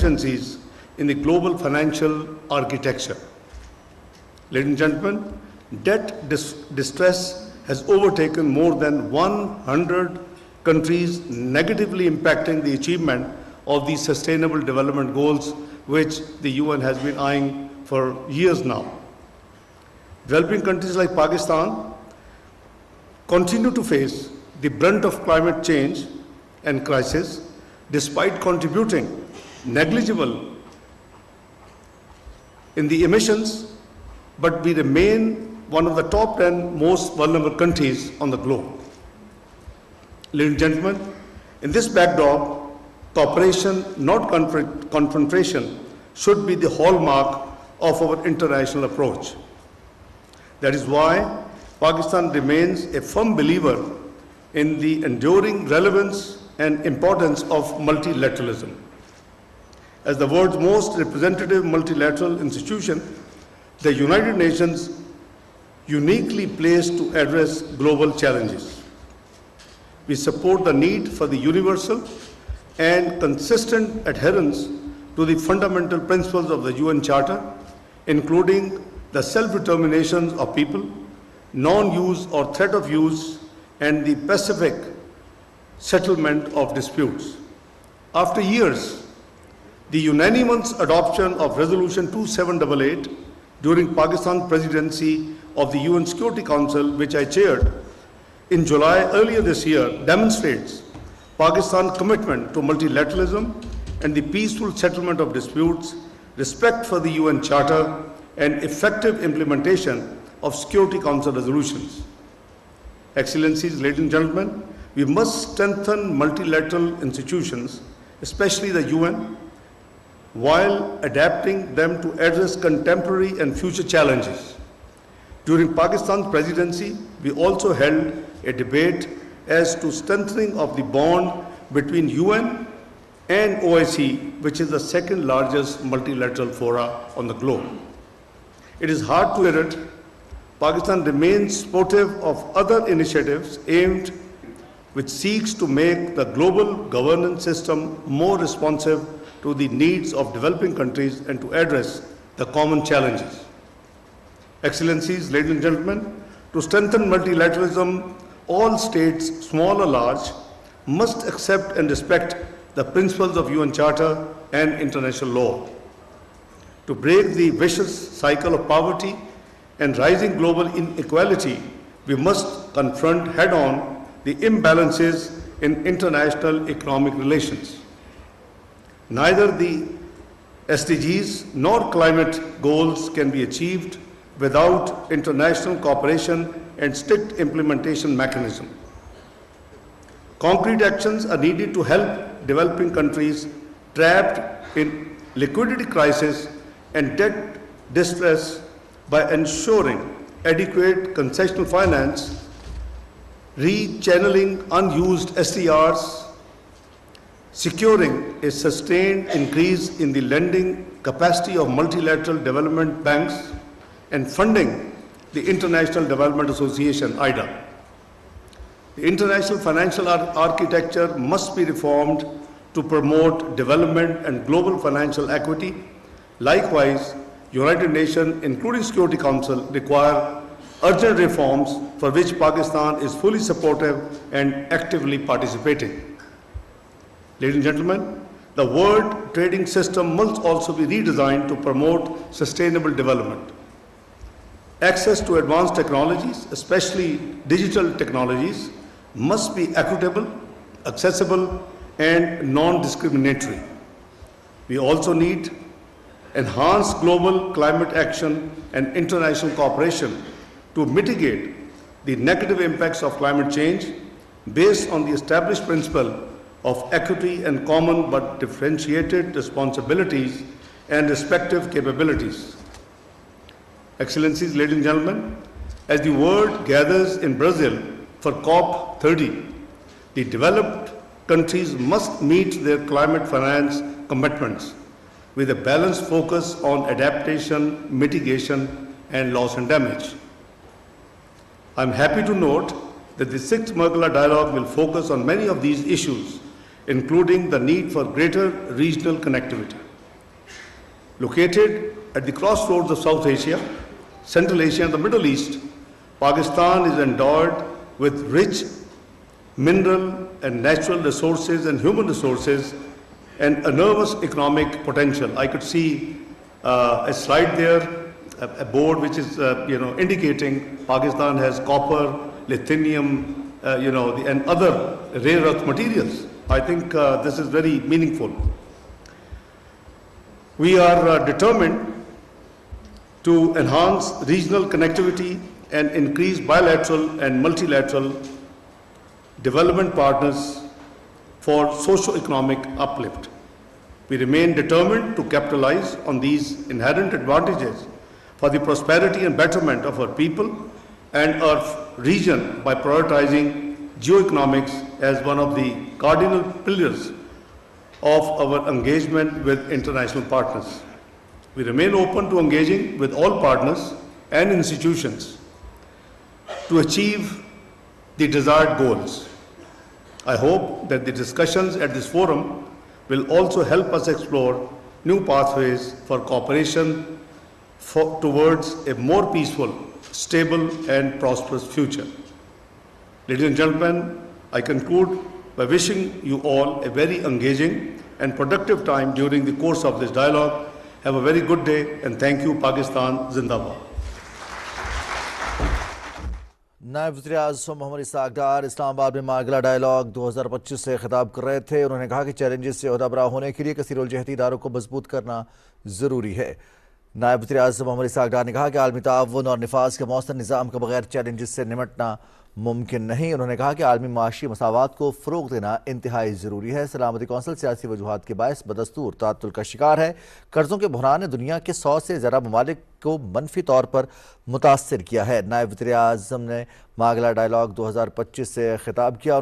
inefficiencies in the global financial architecture. Ladies and gentlemen, debt distress has overtaken more than 100 countries, negatively impacting the achievement of the Sustainable Development Goals, which the UN has been eyeing for years now. Developing countries like Pakistan continue to face the brunt of climate change and crisis, despite contributing negligible in the emissions, but we remain one of the top 10 most vulnerable countries on the globe. Ladies and gentlemen, in this backdrop, cooperation, not confrontation, should be the hallmark of our international approach. That is why Pakistan remains a firm believer in the enduring relevance and importance of multilateralism. As the world's most representative multilateral institution, the United Nations uniquely placed to address global challenges. We support the need for the universal and consistent adherence to the fundamental principles of the UN Charter, including the self-determination of people, non-use or threat of use, and the pacific settlement of disputes. After years, the unanimous adoption of Resolution 2788 during Pakistan's presidency of the UN Security Council, which I chaired in July earlier this year, demonstrates Pakistan's commitment to multilateralism and the peaceful settlement of disputes, respect for the UN Charter, and effective implementation of Security Council resolutions. Excellencies, ladies and gentlemen, we must strengthen multilateral institutions, especially the UN, while adapting them to address contemporary and future challenges. During Pakistan's presidency, we also held a debate as to strengthening of the bond between UN and OIC, which is the second largest multilateral fora on the globe. It is hard to admit Pakistan remains supportive of other initiatives aimed which seeks to make the global governance system more responsive to the needs of developing countries and to address the common challenges. Excellencies, ladies and gentlemen, to strengthen multilateralism, all states, small or large, must accept and respect the principles of UN Charter and international law. To break the vicious cycle of poverty and rising global inequality, we must confront head-on the imbalances in international economic relations. Neither the SDGs nor climate goals can be achieved without international cooperation and strict implementation mechanism. Concrete actions are needed to help developing countries trapped in liquidity crisis and debt distress by ensuring adequate concessional finance, rechanneling unused SDRs, securing a sustained increase in the lending capacity of multilateral development banks, and funding the International Development Association, IDA. The international financial architecture must be reformed to promote development and global financial equity. Likewise, United Nations, including Security Council, require urgent reforms for which Pakistan is fully supportive and actively participating. Ladies and gentlemen, the world trading system must also be redesigned to promote sustainable development. Access to advanced technologies, especially digital technologies, must be equitable, accessible, and non-discriminatory. We also need enhanced global climate action and international cooperation to mitigate the negative impacts of climate change based on the established principle of equity and common but differentiated responsibilities and respective capabilities. Excellencies, ladies and gentlemen, as the world gathers in Brazil for COP30, the developed countries must meet their climate finance commitments with a balanced focus on adaptation, mitigation, and loss and damage. I'm happy to note that the 6th Mergala Dialogue will focus on many of these issues, including the need for greater regional connectivity. Located at the crossroads of South Asia, Central Asia and the Middle East, Pakistan is endowed with rich mineral and natural resources and human resources and enormous economic potential. I could see a slide there, a board which is indicating Pakistan has copper, lithium, and other rare earth materials. I think this is very meaningful. We are determined to enhance regional connectivity and increase bilateral and multilateral development partners for socio-economic uplift. We remain determined to capitalize on these inherent advantages for the prosperity and betterment of our people and our region by prioritizing geoeconomics as one of the cardinal pillars of our engagement with international partners. We remain open to engaging with all partners and institutions to achieve the desired goals. I hope that the discussions at this forum will also help us explore new pathways for cooperation towards a more peaceful, stable, and prosperous future. Ladies and gentlemen, I conclude by wishing you all a very engaging and productive time during the course of this dialogue. Have a very good day, and thank you. Pakistan Zindabad. नायब वज़ीर-ए-आज़म मोहम्मद इशाक़ डार इस्लामाबाद में मागला dialogue 2025 से खिताब कर रहे थे। उन्होंने कहा कि चैलेंजेस से ओहदा बरा होने के लिए कसीरुल-जहती इदारों को मजबूत करना ज़रूरी है। नायब वज़ीर-ए-आज़म मोहम्मद इशाक़ डार ने कहा कि आलमी ताउन और निफाज के मौसर निज़ाम के बगैर चैलेंजेस से निमटना मुमकिन नहीं। उन्होंने कहा कि आलमी माशी मसावात को फ़रोग़ देना इंतहाई ज़रूरी है। सलामती कौंसिल सियासी वजूहात के बायस बदस्तूर ताअत्तुल का शिकार है। कर्ज़ों के बहरान ने दुनिया के 100 से ज़्यादा ममालिक को मनफी तौर पर मुतासर किया है। नायब वज़ीर-ए-आज़म ने मागला डायलॉग 2025 से खिताब किया।